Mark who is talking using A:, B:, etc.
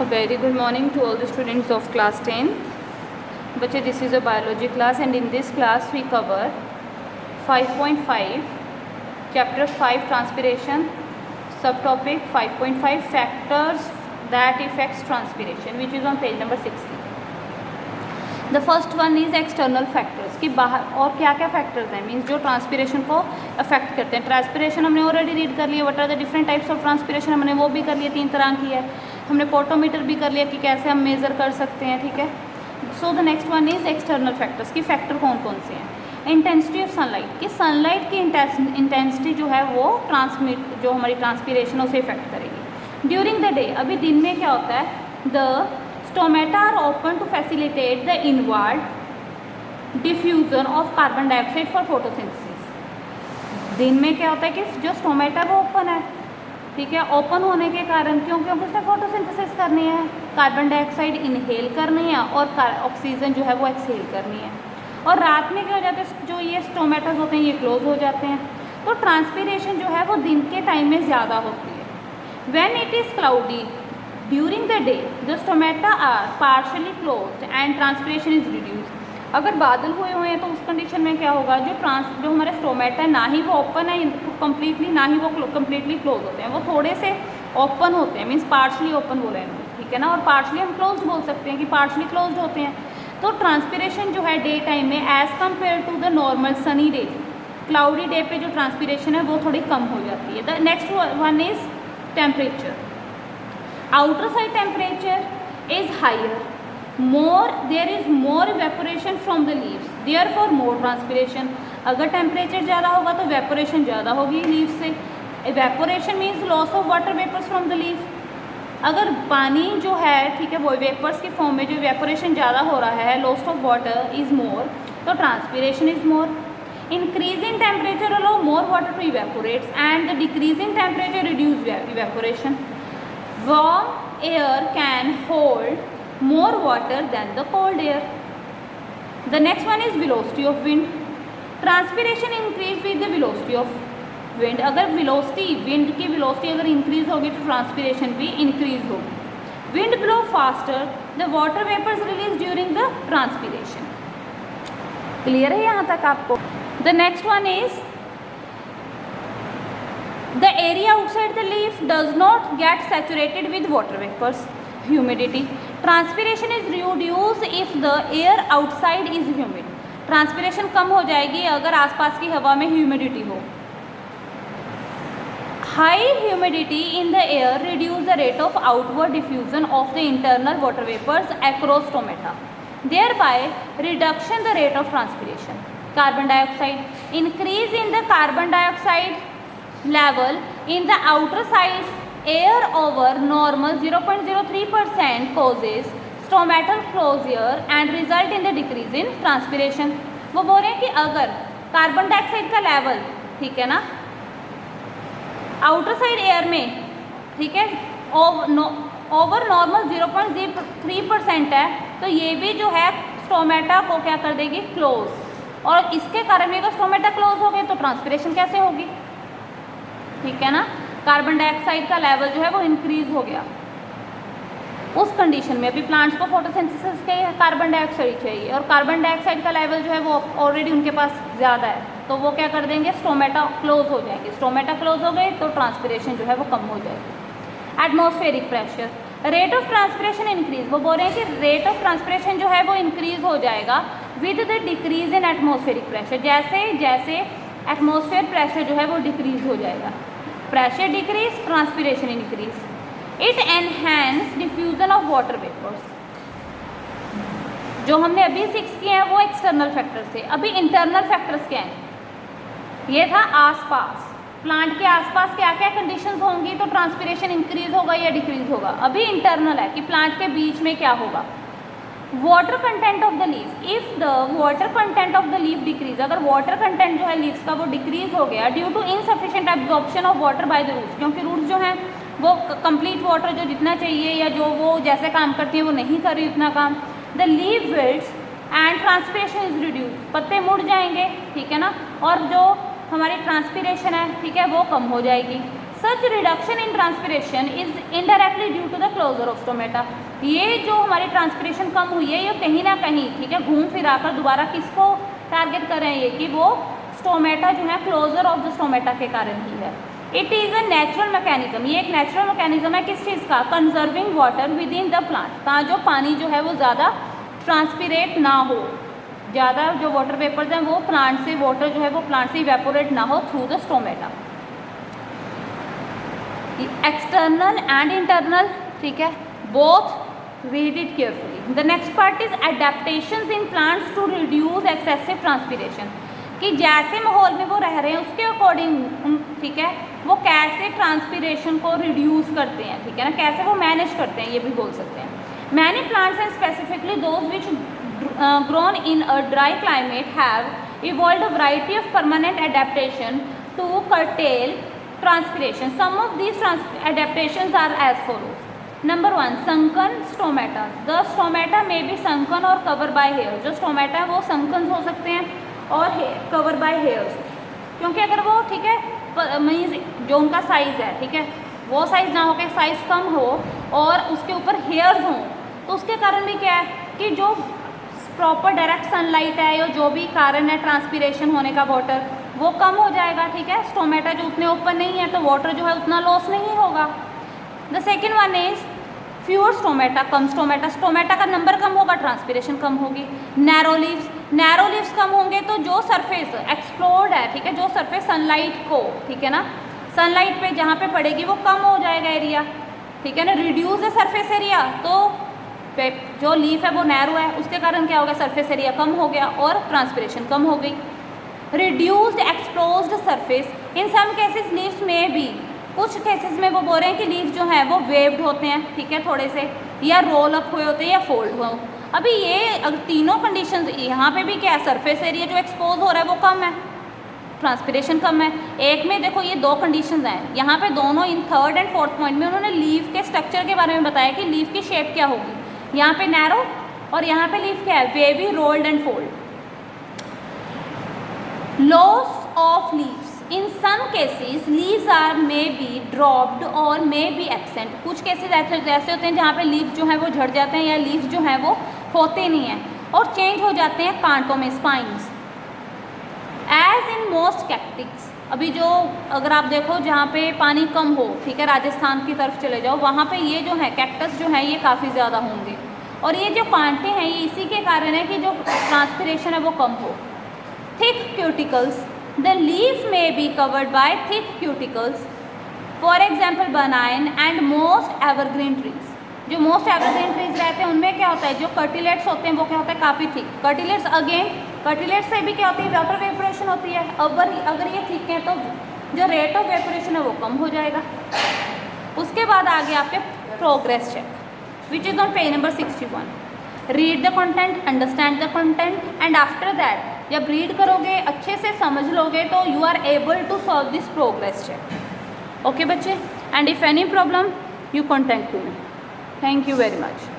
A: A very good morning to all the students of class 10. बच्चे, this is a biology class and in this class we cover 5.5 chapter 5 transpiration, subtopic 5.5 factors that affects transpiration, which is on page number 60. The first one is external factors कि बाहर और क्या क्या factors हैं, means जो transpiration को affect करते हैं. ट्रांसपीरेशन हमने ऑलरेडी रीड कर लिया. What are the different types of transpiration, हमने वो भी कर लिया, 3 तरह की है. हमने पोटोमीटर भी कर लिया कि कैसे हम मेज़र कर सकते हैं. ठीक है. So the next one is external factors की फैक्टर कौन कौन से हैं. इंटेंसिटी ऑफ सनलाइट कि सनलाइट की इंटेंसिटी जो है वो जो हमारी ट्रांसपीरेशन है उसे इफेक्ट करेगी. ड्यूरिंग द डे, अभी दिन में क्या होता है, the stomata are open to facilitate the inward diffusion of carbon dioxide for photosynthesis. दिन में क्या होता है कि जो स्टोमेटा वो ओपन है. ठीक है. ओपन होने के कारण क्योंकि उसने फोटोसिंथेसिस करनी है, कार्बन डाइऑक्साइड इनहेल करनी है और ऑक्सीजन जो है वो एक्सहेल करनी है. और रात में क्या हो जाता है, जो ये स्टोमेटास होते हैं ये क्लोज हो जाते हैं. तो ट्रांसपीरेशन जो है वो दिन के टाइम में ज़्यादा होती है. When it is cloudy during the day the stomata are partially closed and transpiration is reduced. अगर बादल हुए हुए हैं तो उस कंडीशन में क्या होगा, जो हमारे स्टोमेटा है ना ही वो ओपन है कम्प्लीटली, ना ही वो कम्प्लीटली क्लोज होते हैं, वो थोड़े से ओपन होते हैं, मीन्स पार्शली ओपन बोल रहे हैं. ठीक है ना. और पार्शली हम क्लोज बोल सकते हैं कि पार्शली क्लोज होते हैं. तो ट्रांसपीरेशन जो है डे टाइम में as compare to the normal sunny day, cloudy day पे जो ट्रांसपीरेशन है वो थोड़ी कम हो जाती है. The next one is temperature. Outer side temperature is higher, there is more evaporation from the leaves, therefore more transpiration. अगर टेम्परेचर ज़्यादा होगा तो वेपोरेशन ज़्यादा होगी लीव्स से. evaporation means loss of water vapors from the leaf. अगर पानी जो है, ठीक है, वो वेपर्स के फॉर्म में जो वेपोरेशन ज़्यादा हो रहा है, loss of water is more, तो transpiration is more. Increasing temperature allow more water to evaporates and the decreasing temperature reduce evaporation. Warm air can hold more water than the cold air. The next one is velocity of wind. Transpiration increase with the velocity of wind. अगर velocity, wind की velocity अगर increase होगी तो transpiration भी increase होगी. Wind blow faster, the water vapors released during the transpiration. Clear है यहाँ तक आपको. The next one is the area outside the leaf does not get saturated with water vapors. Humidity. Transpiration is reduce if the air outside is humid. Transpiration कम हो जाएगी अगर आसपास की हवा में ह्यूमिडिटी हो. High humidity in the air reduce the rate of outward diffusion of the internal water vapours across stomata, thereby reduction the rate of transpiration. Carbon dioxide increase in the carbon dioxide level in the outer side air over normal 0.03% causes stomatal closure and result in the decrease in transpiration. वो बोल रहे हैं कि अगर carbon dioxide का level, ठीक है ना, आउटर साइड एयर में, ठीक है, ओवर नॉर्मल 0.03% है, तो ये भी जो है स्टोमेटा को क्या कर देगी, क्लोज. और इसके कारण भी अगर स्टोमेटा क्लोज हो गए तो ट्रांसपीरेशन कैसे होगी. ठीक है ना. कार्बन डाइऑक्साइड का लेवल जो है वो इंक्रीज हो गया. उस कंडीशन में अभी प्लांट्स को फोटोसिंथेसिस के कार्बन डाइऑक्साइड चाहिए और कार्बन डाइऑक्साइड का लेवल जो है वो ऑलरेडी उनके पास ज़्यादा है, तो वो क्या कर देंगे, स्टोमेटा क्लोज हो जाएंगे. स्टोमेटा क्लोज हो गए तो ट्रांसपीरेशन जो है वो कम हो जाएगी. Atmospheric pressure, rate of transpiration increase. वो बोल रहे हैं कि रेट ऑफ ट्रांसपीरेशन जो है वो इंक्रीज हो जाएगा with the decrease in atmospheric pressure. जैसे जैसे एटमॉस्फेयर प्रेशर जो है वो डिक्रीज हो जाएगा. Pressure decrease, transpiration increase. It enhance diffusion of water vapours. जो हमने अभी 6 किए हैं वो एक्सटर्नल फैक्टर्स थे. अभी इंटरनल फैक्टर्स क्या हैं, ये था आसपास, प्लांट के आसपास क्या क्या कंडीशंस होंगी तो ट्रांसपीरेशन इंक्रीज होगा या डिक्रीज होगा. अभी इंटरनल है कि प्लांट के बीच में क्या होगा. Water content of the leaves, if the water content of the leaf decrease, अगर वाटर कंटेंट जो है लीव्स का वो डिक्रीज हो गया due to insufficient absorption of water by the roots, क्योंकि रूट्स जो हैं वो कंप्लीट वाटर जो जितना चाहिए या जो वो जैसे काम करती है वो नहीं कर रही उतना काम. The leaf wilts and transpiration is reduce, पत्ते मुड़ जाएंगे. ठीक है ना. और जो हमारी ट्रांसपीरेशन है, ठीक है, वो कम हो जाएगी. Such reduction in transpiration is indirectly due to the closure of stomata. ये जो हमारी ट्रांसपिरेशन कम हुई है ये कहीं ना कहीं, ठीक है, घूम फिरा कर दोबारा किसको टारगेट कर रहे हैं, ये कि वो स्टोमेटा जो है क्लोजर ऑफ द स्टोमेटा के कारण ही है। It is a natural mechanism, ये एक नेचुरल मैकेनिज्म है किस चीज़ का, conserving water with in the plant, ताकि जो पानी जो है वो ज़्यादा ट्रांसपिरेट ना हो, ज़्यादा जो वाटर वेपर्स हैं वो प्लांट से, वाटर जो है वो प्लांट से इवेपोरेट ना हो through the stomata. External and internal, ठीक है, both read it carefully. The next part is adaptations in plants to reduce excessive transpiration, कि जैसे माहौल में वो रह रहे हैं उसके अकॉर्डिंग, ठीक है, वो कैसे ट्रांसपिरेशन को रिड्यूस करते हैं, ठीक है ना, कैसे वो मैनेज करते हैं, ये भी बोल सकते हैं। Many plants and specifically those which grown in a dry climate have evolved a variety of permanent adaptation to curtail transpiration. Some of these adaptations are as follows. Number 1, sunken stomata. The stomata may be sunken or covered by hair. जो stomata है वो sunken हो सकते हैं और covered by hairs, क्योंकि अगर वो, ठीक है, मीन्स जो उनका साइज़ है, ठीक है, वो साइज़ ना हो के साइज़ कम हो और उसके ऊपर हेयर्स हों, तो उसके कारण भी क्या है कि जो प्रॉपर डायरेक्ट सनलाइट है या जो भी कारण है ट्रांसपिरेशन होने का वाटर, वो कम हो जाएगा, ठीक है। स्टोमेटा जो उतने ओपन नहीं है तो वाटर जो है उतना लॉस नहीं होगा। The second one is fewer stomata, come stomata, stomata का नंबर कम होगा, ट्रांसपिरेशन कम होगी। नैरो लीव्स, नैरो लीव्स कम होंगे तो जो सरफेस एक्सप्लोर्ड है, ठीक है, जो सरफेस सनलाइट को, ठीक है ना, सनलाइट पे जहाँ पे पड़ेगी वो कम हो जाएगा एरिया, ठीक है ना, रिड्यूस द सरफेस एरिया, तो जो लीफ है वो नैरो है, उसके कारण क्या हो गया, सरफेस एरिया कम हो गया और ट्रांसपिरेशन कम हो गई। रिड्यूस्ड एक्सपोज्ड सरफेस, इन सम केसेस लीव्स में भी, कुछ केसेस में वो बोल रहे हैं कि लीव्स जो है वो वेव्ड होते हैं, ठीक है, थोड़े से, या रोल अप हुए होते हैं या फोल्ड हुए। अभी ये अगर तीनों कंडीशंस, यहाँ पे भी क्या है, सरफेस एरिया जो एक्सपोज हो रहा है वो कम है, ट्रांसपिरेशन कम है। एक में देखो ये दो कंडीशंस हैं, यहाँ पे दोनों in third and fourth point में उन्होंने लीव के स्ट्रक्चर के बारे में बताया कि लीव की शेप क्या होगी, यहाँ पे नैरो और यहाँ पे लीव क्या है, wavy, rolled and fold. Loss of leaves, in some cases leaves are may be dropped और मे बी एब्सेंट, कुछ केसेस ऐसे होते हैं जहाँ पे लीव्स जो है वो झड़ जाते हैं या लीव्स जो है वो होते नहीं हैं और चेंज हो जाते हैं कांटों में, स्पाइन्स। एज इन मोस्ट कैक्टिक्स, अभी जो अगर आप देखो जहाँ पे पानी कम हो, ठीक है, राजस्थान की तरफ चले जाओ, वहाँ पे ये जो है कैक्टस जो है ये काफ़ी ज़्यादा होंगे और ये जो कांटे हैं ये इसी के कारण है कि जो ट्रांसपिरेशन है वो कम हो। थिक क्यूटिकल्स, द लीफ में be covered by thick cuticles, for example बनाइन एंड मोस्ट एवरग्रीन ट्रीज। जो मोस्ट एवरग्रीन ट्रीज रहते हैं उनमें क्या होता है, जो कर्टिलेट्स होते हैं वो क्या होता है, काफ़ी थिक। कर्टिलेट्स अगेन, कर्टिलेट्स से भी क्या होती है, वाटर वेपोरेशन होती है। अगर ये थिक है तो जो रेट ऑफ वेपोरेशन है वो कम हो जाएगा। उसके बाद आगे आपके progress check, which is on page number 61। Read the content, understand the content and after that जब रीड करोगे, अच्छे से समझ लोगे तो you are able to solve this progress check. Okay बच्चे, and if any problem you contact to me. Thank you very much.